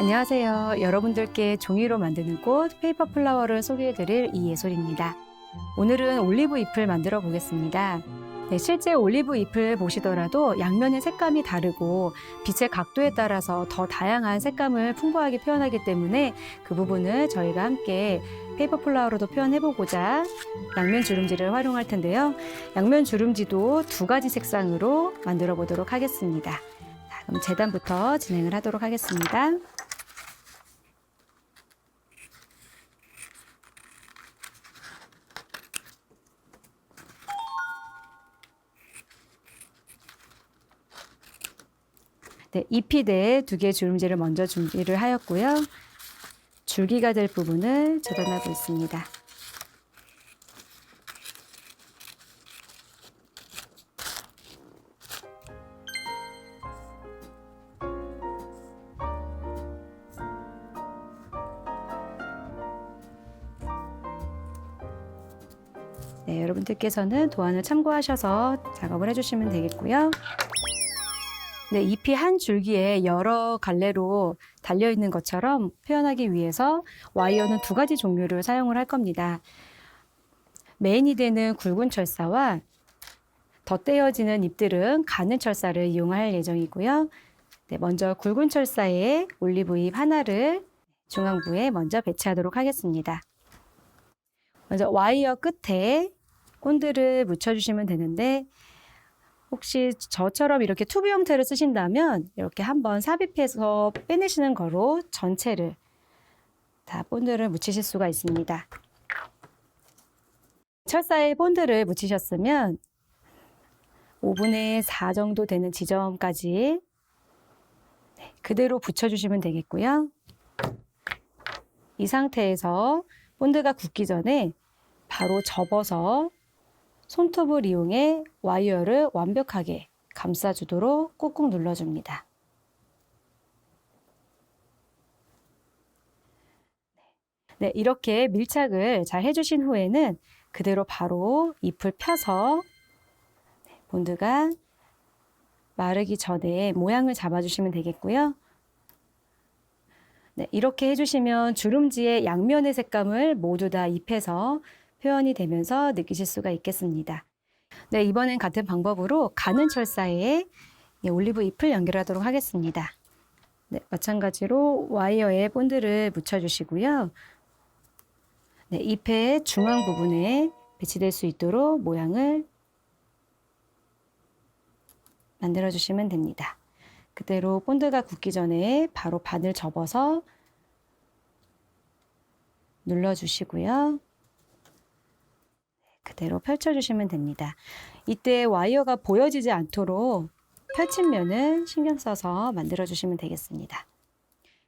안녕하세요. 여러분들께 종이로 만드는 꽃 페이퍼 플라워를 소개해드릴 이예솔입니다. 오늘은 올리브 잎을 만들어 보겠습니다. 네, 실제 올리브 잎을 보시더라도 양면의 색감이 다르고 빛의 각도에 따라서 더 다양한 색감을 풍부하게 표현하기 때문에 그 부분을 저희가 함께 페이퍼 플라워로도 표현해보고자 양면 주름지를 활용할 텐데요. 양면 주름지도 두 가지 색상으로 만들어 보도록 하겠습니다. 자, 그럼 재단부터 진행을 하도록 하겠습니다. 네, 잎이대 두 개의 주름지를 먼저 준비를 하였고요. 줄기가 될 부분을 재단하고 있습니다. 네, 여러분들께서는 도안을 참고하셔서 작업을 해주시면 되겠고요. 네, 잎이 한 줄기에 여러 갈래로 달려있는 것처럼 표현하기 위해서 와이어는 두 가지 종류를 사용을 할 겁니다. 메인이 되는 굵은 철사와 덧대어지는 잎들은 가는 철사를 이용할 예정이고요. 네, 먼저 굵은 철사에 올리브잎 하나를 중앙부에 먼저 배치하도록 하겠습니다. 먼저 와이어 끝에 본드를 묻혀주시면 되는데 혹시 저처럼 이렇게 튜브 형태를 쓰신다면 이렇게 한번 삽입해서 빼내시는 거로 전체를 다 본드를 묻히실 수가 있습니다. 철사에 본드를 묻히셨으면 5분의 4 정도 되는 지점까지 그대로 붙여주시면 되겠고요. 이 상태에서 본드가 굳기 전에 바로 접어서 손톱을 이용해 와이어를 완벽하게 감싸주도록 꾹꾹 눌러줍니다. 네, 이렇게 밀착을 잘 해주신 후에는 그대로 바로 잎을 펴서 본드가 마르기 전에 모양을 잡아주시면 되겠고요. 네, 이렇게 해주시면 주름지의 양면의 색감을 모두 다 잎에서 표현이 되면서 느끼실 수가 있겠습니다. 네, 이번엔 같은 방법으로 가는 철사에 올리브 잎을 연결하도록 하겠습니다. 네, 마찬가지로 와이어에 본드를 묻혀주시고요. 네, 잎의 중앙 부분에 배치될 수 있도록 모양을 만들어주시면 됩니다. 그대로 본드가 굳기 전에 바로 바늘 접어서 눌러주시고요. 그대로 펼쳐주시면 됩니다. 이때 와이어가 보여지지 않도록 펼친 면을 신경 써서 만들어주시면 되겠습니다.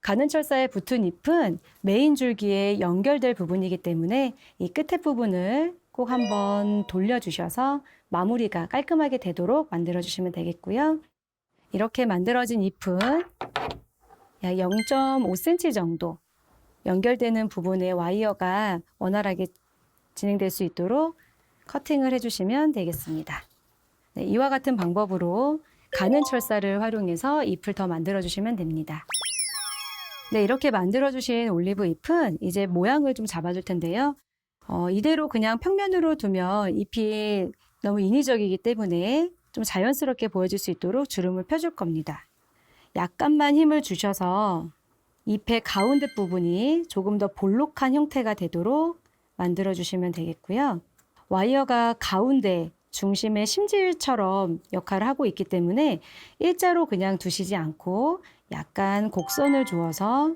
가는 철사에 붙은 잎은 메인 줄기에 연결될 부분이기 때문에 이 끝에 부분을 꼭 한번 돌려주셔서 마무리가 깔끔하게 되도록 만들어주시면 되겠고요. 이렇게 만들어진 잎은 약 0.5cm 정도 연결되는 부분에 와이어가 원활하게 진행될 수 있도록 커팅을 해주시면 되겠습니다. 네, 이와 같은 방법으로 가는 철사를 활용해서 잎을 더 만들어주시면 됩니다. 네, 이렇게 만들어주신 올리브 잎은 이제 모양을 좀 잡아줄 텐데요. 이대로 그냥 평면으로 두면 잎이 너무 인위적이기 때문에 좀 자연스럽게 보여질 수 있도록 주름을 펴줄 겁니다. 약간만 힘을 주셔서 잎의 가운데 부분이 조금 더 볼록한 형태가 되도록 만들어주시면 되겠고요. 와이어가 가운데 중심의 심질처럼 역할을 하고 있기 때문에 일자로 그냥 두시지 않고 약간 곡선을 주어서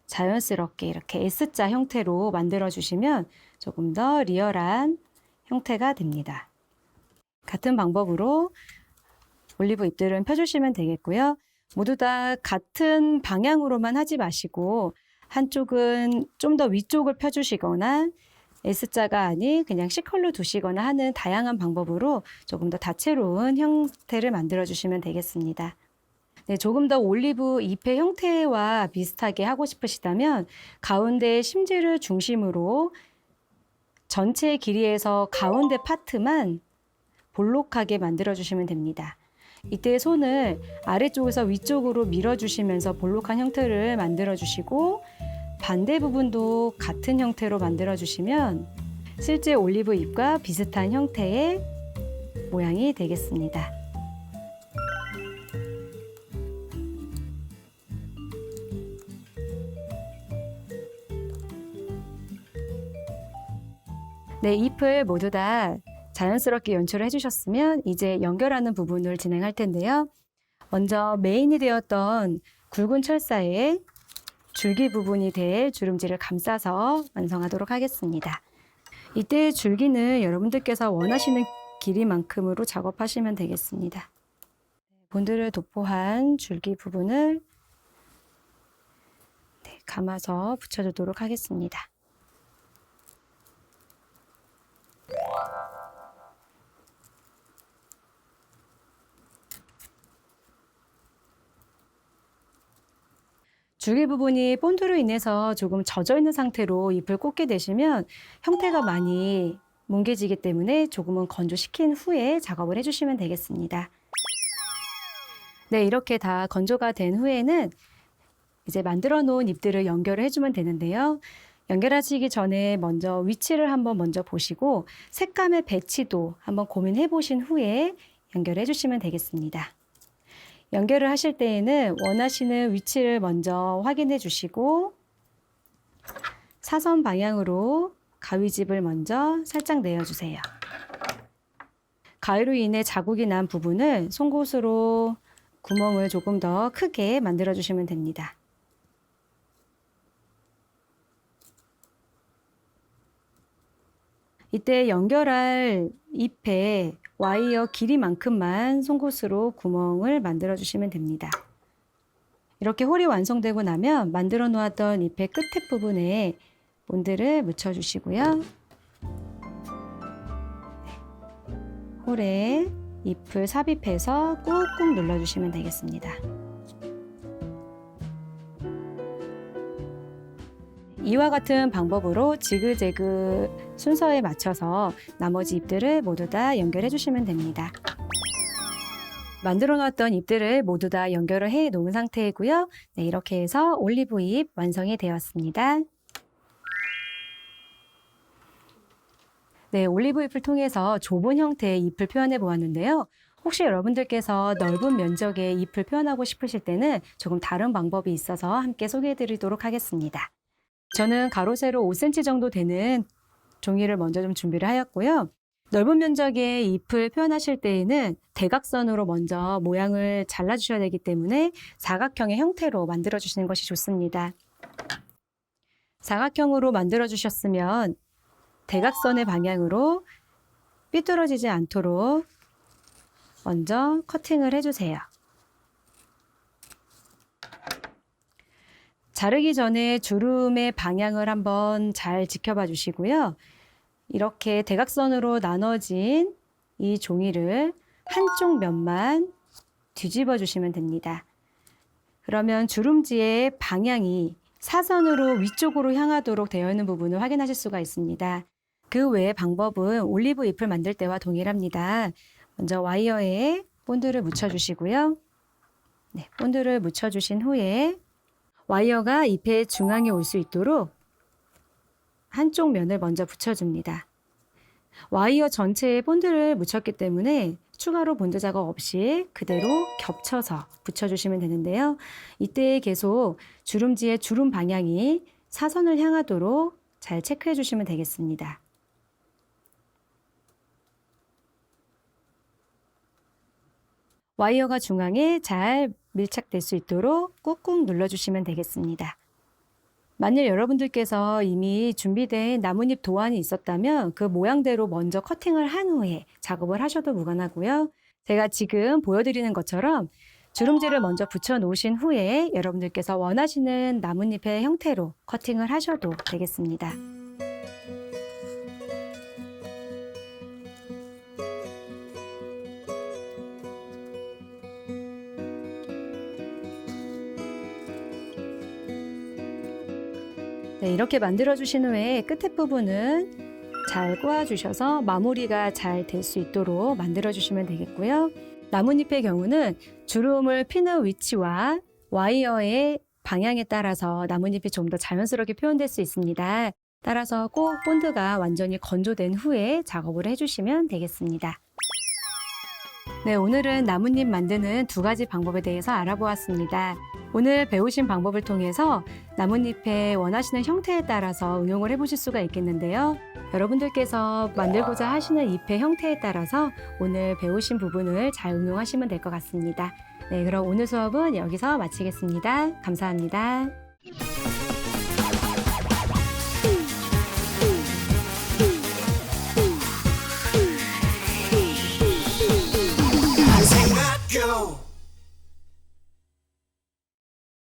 자연스럽게 이렇게 S자 형태로 만들어주시면 조금 더 리얼한 형태가 됩니다. 같은 방법으로 올리브 잎들은 펴주시면 되겠고요. 모두 다 같은 방향으로만 하지 마시고 한쪽은 좀 더 위쪽을 펴주시거나 S자가 아닌 그냥 C컬로 두시거나 하는 다양한 방법으로 조금 더 다채로운 형태를 만들어 주시면 되겠습니다. 네, 조금 더 올리브 잎의 형태와 비슷하게 하고 싶으시다면 가운데 심지를 중심으로 전체 길이에서 가운데 파트만 볼록하게 만들어 주시면 됩니다. 이때 손을 아래쪽에서 위쪽으로 밀어주시면서 볼록한 형태를 만들어주시고 반대 부분도 같은 형태로 만들어주시면 실제 올리브 잎과 비슷한 형태의 모양이 되겠습니다. 네, 잎을 모두 다 자연스럽게 연출을 해주셨으면 이제 연결하는 부분을 진행할 텐데요. 먼저 메인이 되었던 굵은 철사에 줄기 부분이 될 주름지를 감싸서 완성하도록 하겠습니다. 이때 줄기는 여러분들께서 원하시는 길이만큼으로 작업하시면 되겠습니다. 본드를 도포한 줄기 부분을 감아서 붙여주도록 하겠습니다. 줄기 부분이 본드로 인해서 조금 젖어 있는 상태로 잎을 꽂게 되시면 형태가 많이 뭉개지기 때문에 조금은 건조시킨 후에 작업을 해주시면 되겠습니다. 네, 이렇게 다 건조가 된 후에는 이제 만들어 놓은 잎들을 연결을 해주면 되는데요. 연결하시기 전에 먼저 위치를 한번 먼저 보시고 색감의 배치도 한번 고민해 보신 후에 연결해 주시면 되겠습니다. 연결을 하실 때에는 원하시는 위치를 먼저 확인해 주시고 사선 방향으로 가위집을 먼저 살짝 내어주세요. 가위로 인해 자국이 난 부분을 송곳으로 구멍을 조금 더 크게 만들어 주시면 됩니다. 이때 연결할 잎에 와이어 길이만큼만 송곳으로 구멍을 만들어 주시면 됩니다. 이렇게 홀이 완성되고 나면 만들어 놓았던 잎의 끝에 부분에 본드를 묻혀 주시고요. 홀에 잎을 삽입해서 꾹꾹 눌러 주시면 되겠습니다. 이와 같은 방법으로 지그재그 순서에 맞춰서 나머지 잎들을 모두 다 연결해 주시면 됩니다. 만들어 놨던 잎들을 모두 다 연결을 해 놓은 상태이고요. 네, 이렇게 해서 올리브 잎 완성이 되었습니다. 네, 올리브 잎을 통해서 좁은 형태의 잎을 표현해 보았는데요. 혹시 여러분들께서 넓은 면적의 잎을 표현하고 싶으실 때는 조금 다른 방법이 있어서 함께 소개해 드리도록 하겠습니다. 저는 가로 세로 5cm 정도 되는 종이를 먼저 좀 준비를 하였고요. 넓은 면적의 잎을 표현하실 때에는 대각선으로 먼저 모양을 잘라주셔야 되기 때문에 사각형의 형태로 만들어 주시는 것이 좋습니다. 사각형으로 만들어 주셨으면 대각선의 방향으로 삐뚤어지지 않도록 먼저 커팅을 해주세요. 자르기 전에 주름의 방향을 한번 잘 지켜봐 주시고요. 이렇게 대각선으로 나눠진 이 종이를 한쪽 면만 뒤집어 주시면 됩니다. 그러면 주름지의 방향이 사선으로 위쪽으로 향하도록 되어 있는 부분을 확인하실 수가 있습니다. 그 외의 방법은 올리브 잎을 만들 때와 동일합니다. 먼저 와이어에 본드를 묻혀주시고요. 네, 본드를 묻혀주신 후에 와이어가 잎의 중앙에 올 수 있도록 한쪽 면을 먼저 붙여줍니다. 와이어 전체에 본드를 묻혔기 때문에 추가로 본드 작업 없이 그대로 겹쳐서 붙여주시면 되는데요. 이때 계속 주름지의 주름 방향이 사선을 향하도록 잘 체크해 주시면 되겠습니다. 와이어가 중앙에 잘 밀착될 수 있도록 꾹꾹 눌러주시면 되겠습니다. 만일 여러분들께서 이미 준비된 나뭇잎 도안이 있었다면 그 모양대로 먼저 커팅을 한 후에 작업을 하셔도 무관하고요. 제가 지금 보여드리는 것처럼 주름지를 먼저 붙여 놓으신 후에 여러분들께서 원하시는 나뭇잎의 형태로 커팅을 하셔도 되겠습니다. 네, 이렇게 만들어 주신 후에 끝에 부분은 잘 꼬아 주셔서 마무리가 잘 될 수 있도록 만들어 주시면 되겠고요. 나뭇잎의 경우는 주름을 피는 위치와 와이어의 방향에 따라서 나뭇잎이 좀 더 자연스럽게 표현될 수 있습니다. 따라서 꼭 본드가 완전히 건조된 후에 작업을 해주시면 되겠습니다. 네, 오늘은 나뭇잎 만드는 2가지 방법에 대해서 알아보았습니다. 오늘 배우신 방법을 통해서 나뭇잎의 원하시는 형태에 따라서 응용을 해보실 수가 있겠는데요. 여러분들께서 만들고자 하시는 잎의 형태에 따라서 오늘 배우신 부분을 잘 응용하시면 될 것 같습니다. 네, 그럼 오늘 수업은 여기서 마치겠습니다. 감사합니다.